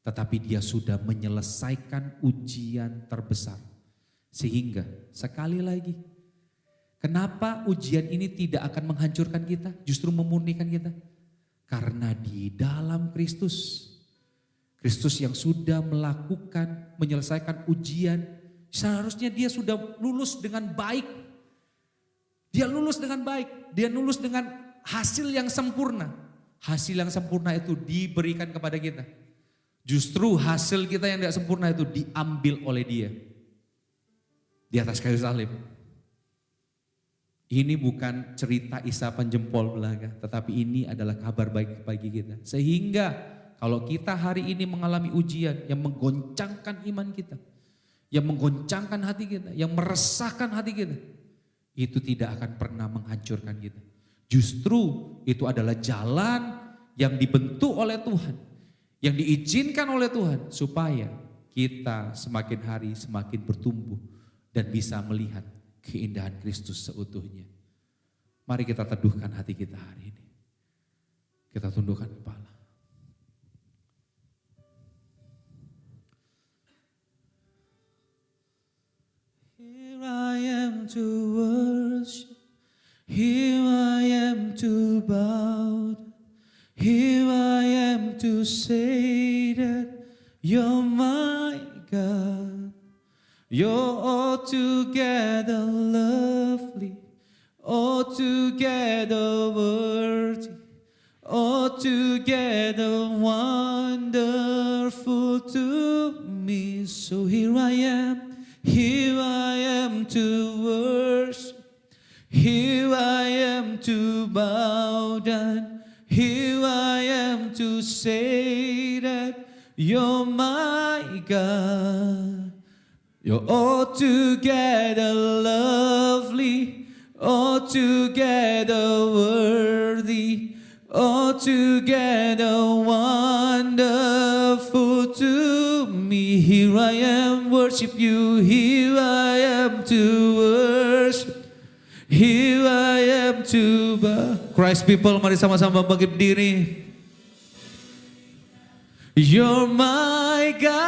S2: Tetapi dia sudah menyelesaikan ujian terbesar. Sehingga sekali lagi, kenapa ujian ini tidak akan menghancurkan kita, justru memurnikan kita? Karena di dalam Kristus, Kristus yang sudah melakukan, menyelesaikan ujian, seharusnya dia sudah lulus dengan baik. Dia lulus dengan baik, dia lulus dengan hasil yang sempurna. Hasil yang sempurna itu diberikan kepada kita. Justru hasil kita yang tidak sempurna itu diambil oleh dia. Di atas kayu salib. Ini bukan cerita isapan jempol belaka, tetapi ini adalah kabar baik bagi kita. Sehingga kalau kita hari ini mengalami ujian yang menggoncangkan iman kita, yang menggoncangkan hati kita, yang meresahkan hati kita, itu tidak akan pernah menghancurkan kita. Justru itu adalah jalan yang dibentuk oleh Tuhan, yang diizinkan oleh Tuhan supaya kita semakin hari semakin bertumbuh dan bisa melihat keindahan Kristus seutuhnya. Mari kita teduhkan hati kita hari ini. Kita tundukkan kepala.
S3: Here I am to worship. Here I am to bow. Here I am to say that you're my God. You're altogether lovely, altogether worthy, altogether wonderful to me. So here I am to worship, here I am to bow down, here I am to say that you're my God. You're altogether lovely, altogether worthy, altogether wonderful to me. Here I am, worship you. Here I am to worship. Here I am to bow. Christ people, mari sama-sama bangkit berdiri. You're my God.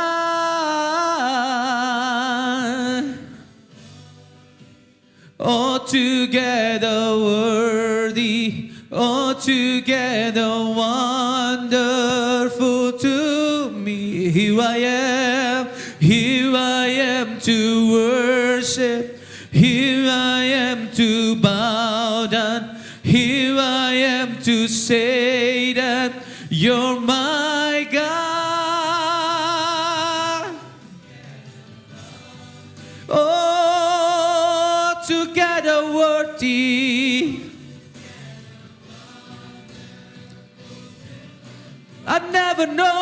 S3: Altogether worthy, altogether wonderful to me. Here I am to worship. Here I am to bow down. Here I am to say that you're my God. Oh, together worthy. I never know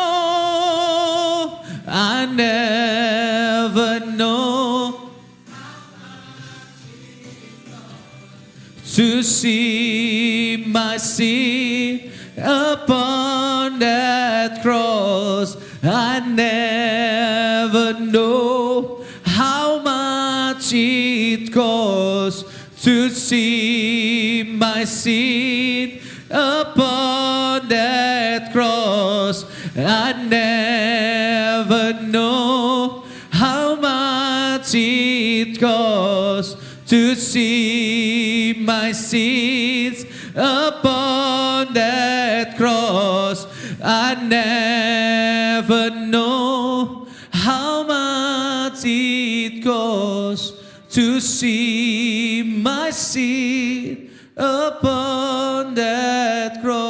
S3: to see my sin upon that cross. I never know how much it costs to see my sin upon that cross. I never know how much it costs to see my sins upon that cross. I never know how much it costs to see my sin upon that cross.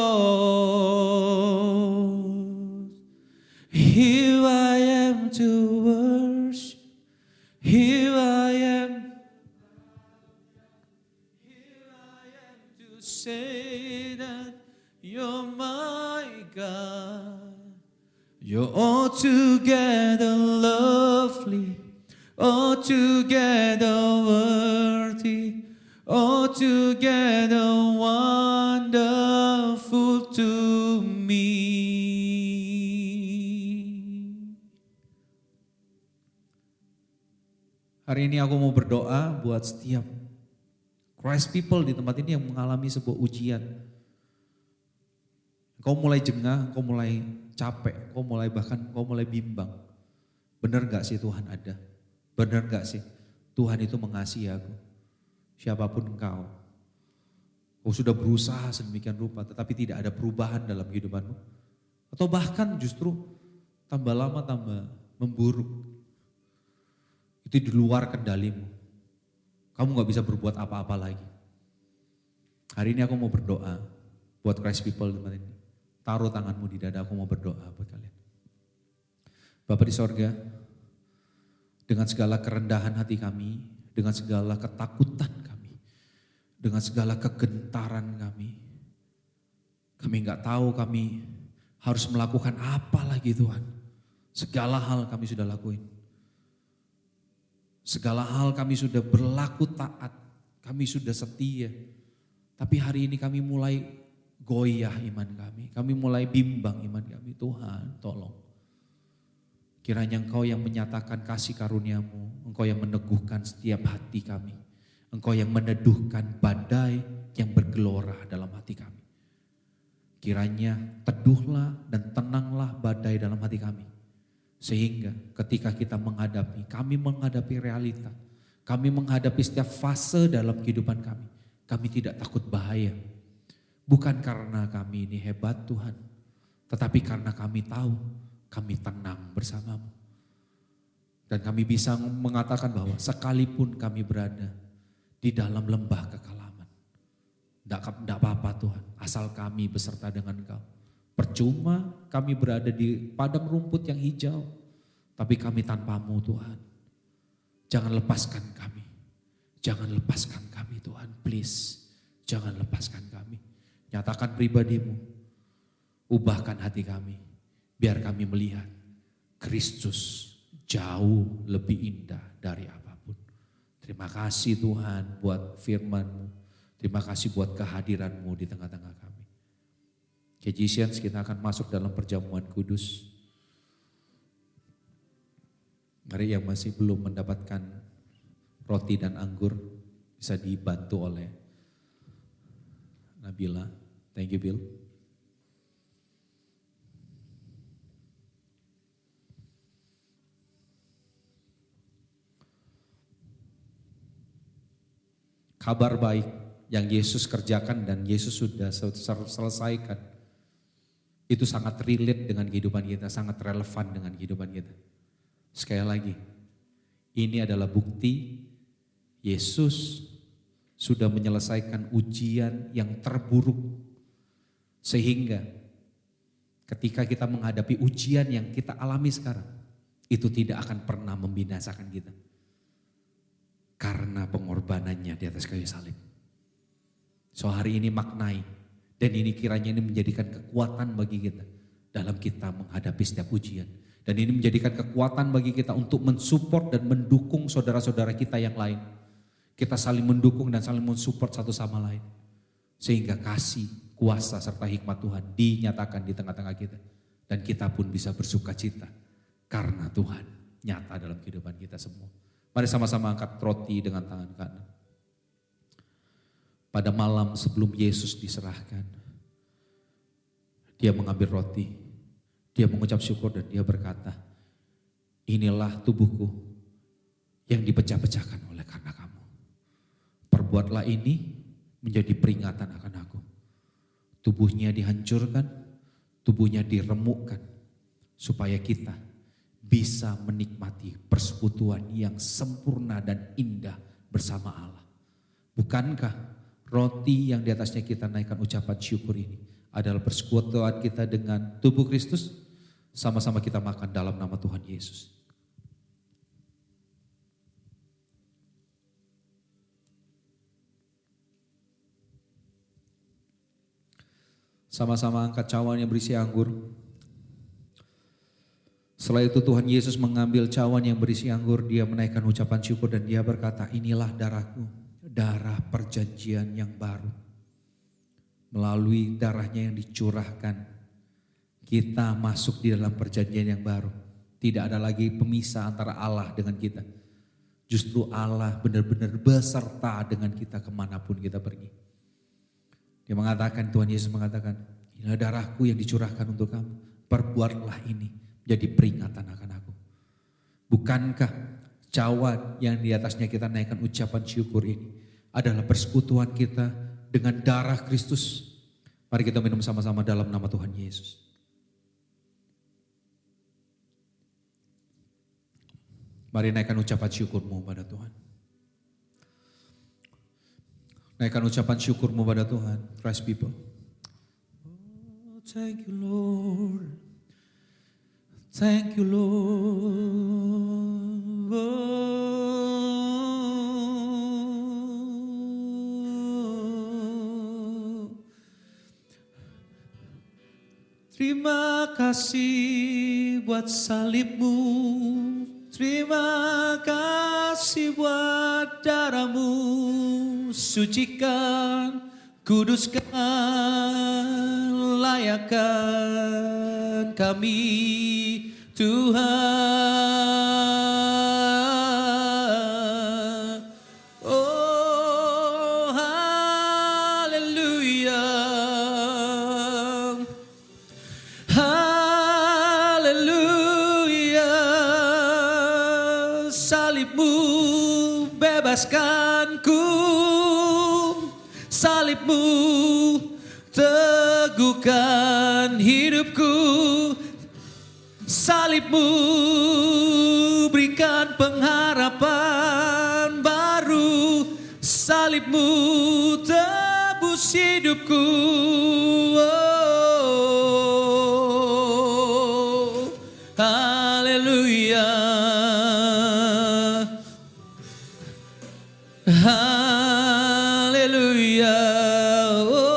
S3: Here I am to worship. Here I am. Here I am to say that you're my God. You're altogether lovely, altogether worthy, altogether wonderful to me. Hari ini aku mau berdoa buat setiap Christ people di tempat ini yang mengalami sebuah ujian. Engkau mulai jengah, engkau mulai capek, engkau mulai bimbang. Benar gak sih Tuhan ada? Benar gak sih Tuhan itu mengasihi aku? Siapapun engkau. Kau sudah berusaha sedemikian rupa tetapi tidak ada perubahan dalam kehidupanmu. Atau bahkan justru tambah lama tambah memburuk. Itu di luar kendalimu. Kamu gak bisa berbuat apa-apa lagi. Hari ini aku mau berdoa buat Christ people di tempat ini. Taruh tanganmu di dada, aku mau berdoa buat kalian. Bapa di sorga, dengan segala kerendahan hati kami, dengan segala ketakutan kami, dengan segala kegentaran kami gak tahu kami harus melakukan apa lagi Tuhan. Segala hal kami sudah lakuin. Segala hal kami sudah berlaku taat, kami sudah setia. Tapi hari ini kami mulai goyah iman kami mulai bimbang iman kami. Tuhan tolong. Kiranya Engkau yang menyatakan kasih karuniamu, Engkau yang meneguhkan setiap hati kami. Engkau yang meneduhkan badai yang bergelora dalam hati kami. Kiranya teduhlah dan tenanglah badai dalam hati kami. Sehingga ketika kami menghadapi realita, kami menghadapi setiap fase dalam kehidupan kami tidak takut bahaya. Bukan karena kami ini hebat Tuhan, tetapi karena kami tahu kami tenang bersamamu. Dan kami bisa mengatakan bahwa sekalipun kami berada di dalam lembah kekelaman, tidak apa-apa Tuhan, asal kami beserta dengan Engkau. Percuma kami berada di padang rumput yang hijau, tapi kami tanpamu Tuhan. Jangan lepaskan kami. Jangan lepaskan kami Tuhan, please. Jangan lepaskan kami. Nyatakan pribadimu. Ubahkan hati kami. Biar kami melihat Kristus jauh lebih indah dari apapun. Terima kasih Tuhan buat firman-Mu. Terima kasih buat kehadiran-Mu di tengah-tengah kami. Kejisians, kita akan masuk dalam perjamuan kudus. Mari yang masih belum mendapatkan roti dan anggur bisa dibantu oleh Nabila. Thank you Bill. Kabar baik yang Yesus kerjakan dan Yesus sudah selesaikan. Itu sangat relate dengan kehidupan kita, sangat relevan dengan kehidupan kita. Sekali lagi, ini adalah bukti Yesus sudah menyelesaikan ujian yang terburuk. Sehingga ketika kita menghadapi ujian yang kita alami sekarang, itu tidak akan pernah membinasakan kita. Karena pengorbanannya di atas kayu salib. So hari ini maknai. Dan ini kiranya ini menjadikan kekuatan bagi kita dalam kita menghadapi setiap ujian. Dan ini menjadikan kekuatan bagi kita untuk mensupport dan mendukung saudara-saudara kita yang lain. Kita saling mendukung dan saling mensupport satu sama lain. Sehingga kasih, kuasa serta hikmat Tuhan dinyatakan di tengah-tengah kita. Dan kita pun bisa bersuka cita karena Tuhan nyata dalam kehidupan kita semua. Mari sama-sama angkat roti dengan tangan kanan. Pada malam sebelum Yesus diserahkan, dia mengambil roti, dia mengucap syukur dan dia berkata, inilah tubuhku yang dipecah-pecahkan oleh karena kamu. Perbuatlah ini menjadi peringatan akan aku. Tubuhnya dihancurkan, tubuhnya diremukkan, supaya kita bisa menikmati persekutuan yang sempurna dan indah bersama Allah. Bukankah roti yang di atasnya kita naikkan ucapan syukur ini adalah persekutuan kita dengan tubuh Kristus? Sama-sama kita makan dalam nama Tuhan Yesus. Sama-sama angkat cawan yang berisi anggur. Setelah itu Tuhan Yesus mengambil cawan yang berisi anggur, dia menaikkan ucapan syukur dan dia berkata, inilah darahku, darah perjanjian yang baru. Melalui darahnya yang dicurahkan, kita masuk di dalam perjanjian yang baru. Tidak ada lagi pemisah antara Allah dengan kita. Justru Allah benar-benar beserta dengan kita kemanapun kita pergi. Dia mengatakan, Tuhan Yesus mengatakan, inilah darahku yang dicurahkan untuk kamu. Perbuatlah ini jadi peringatan akan aku. Bukankah cawan yang di atasnya kita naikkan ucapan syukur ini adalah persekutuan kita dengan darah Kristus. Mari kita minum sama-sama dalam nama Tuhan Yesus. Mari naikkan ucapan syukurmu pada Tuhan. Naikkan ucapan syukurmu pada Tuhan, Christ people. Oh, thank you Lord. Thank you Lord. Oh. Terima kasih buat salibmu. Terima kasih buat darahmu, sucikan, kuduskan, layakkan kami Tuhan. Oh haleluya, salibmu bebaskanku, salibmu teguhkan hidupku, salibmu berikan pengharapan baru, salibmu tebus hidupku. Oh, haleluya. Haleluya. Oh.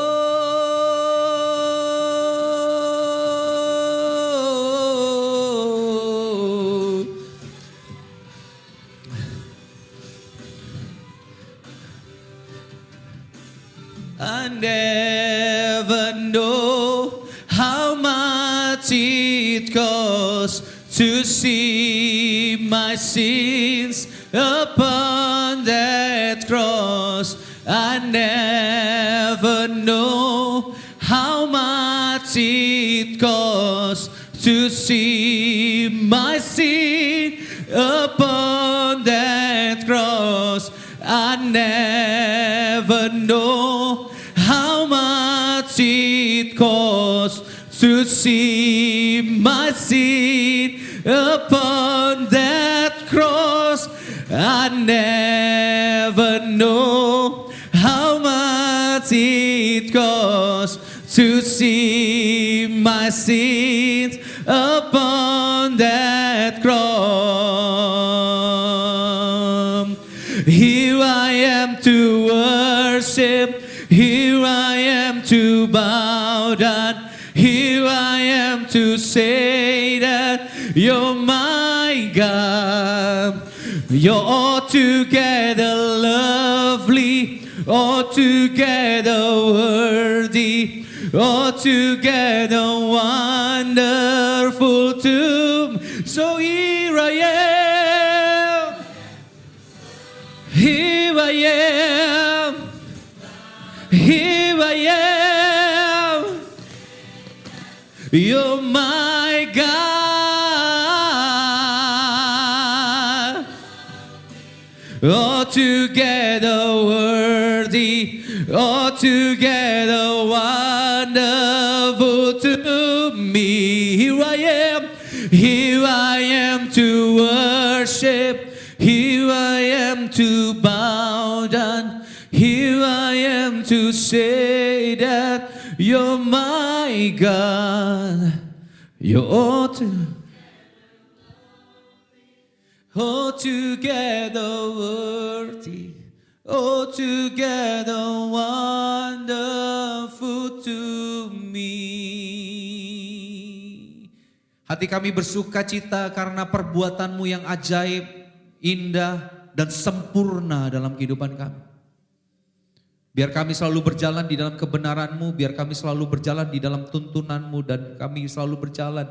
S3: I never know how much it costs to see my sins upon that cross. I never know how much it costs to see my sin upon that cross. I never know how much it costs to see my sin upon that cross. I never know how much it costs to see my sins upon that cross. Here I am to worship, here I am to bow down, here I am to say that you're my God. You're altogether lovely, altogether worthy, altogether wonderful to me. So here I am, here I am, here I am. You're my God. Altogether worthy, altogether wonderful to me. Here I am to worship, here I am to bow down, here I am to say that you're my God. You're altogether worthy, altogether wonderful to me. Hati kami bersuka cita karena perbuatanmu yang ajaib, indah, dan sempurna dalam kehidupan kami. Biar kami selalu berjalan di dalam kebenaran-Mu, biar kami selalu berjalan di dalam tuntunan-Mu, dan kami selalu berjalan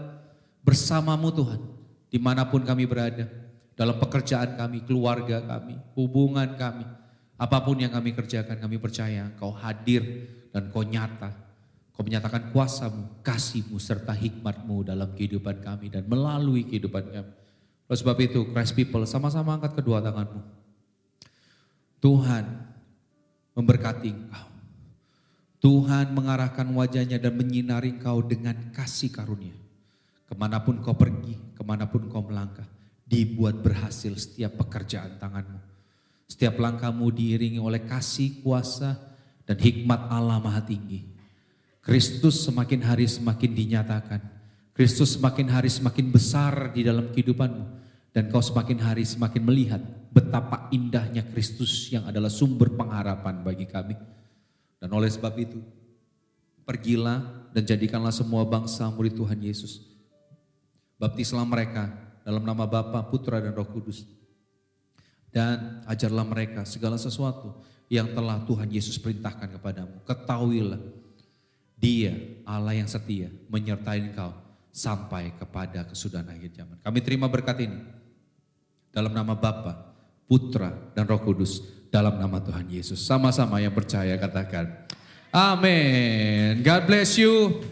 S3: bersama-Mu Tuhan. Dimanapun kami berada, dalam pekerjaan kami, keluarga kami, hubungan kami, apapun yang kami kerjakan, kami percaya Engkau hadir dan Kau nyata. Kau menyatakan kuasa-Mu, kasih-Mu, serta hikmat-Mu dalam kehidupan kami dan melalui kehidupan kami. Oleh sebab itu, Christ People, sama-sama angkat kedua tanganmu. Tuhan memberkati engkau. Tuhan mengarahkan wajahnya dan menyinari engkau dengan kasih karunia. Kemanapun kau pergi, kemanapun kau melangkah, dibuat berhasil setiap pekerjaan tanganmu. Setiap langkahmu diiringi oleh kasih, kuasa, dan hikmat Allah Maha Tinggi. Kristus semakin hari semakin dinyatakan. Kristus semakin hari semakin besar di dalam kehidupanmu. Dan kau semakin hari semakin melihat betapa indahnya Kristus yang adalah sumber pengharapan bagi kami. Dan oleh sebab itu, pergilah dan jadikanlah semua bangsa murid Tuhan Yesus. Baptislah mereka dalam nama Bapa, Putra, dan Roh Kudus. Dan ajarlah mereka segala sesuatu yang telah Tuhan Yesus perintahkan kepadamu. Ketahuilah, Dia Allah yang setia menyertai engkau sampai kepada kesudahan akhir zaman. Kami terima berkat ini dalam nama Bapa, Putra, dan Roh Kudus, dalam nama Tuhan Yesus. Sama-sama yang percaya katakan, amin. God bless you.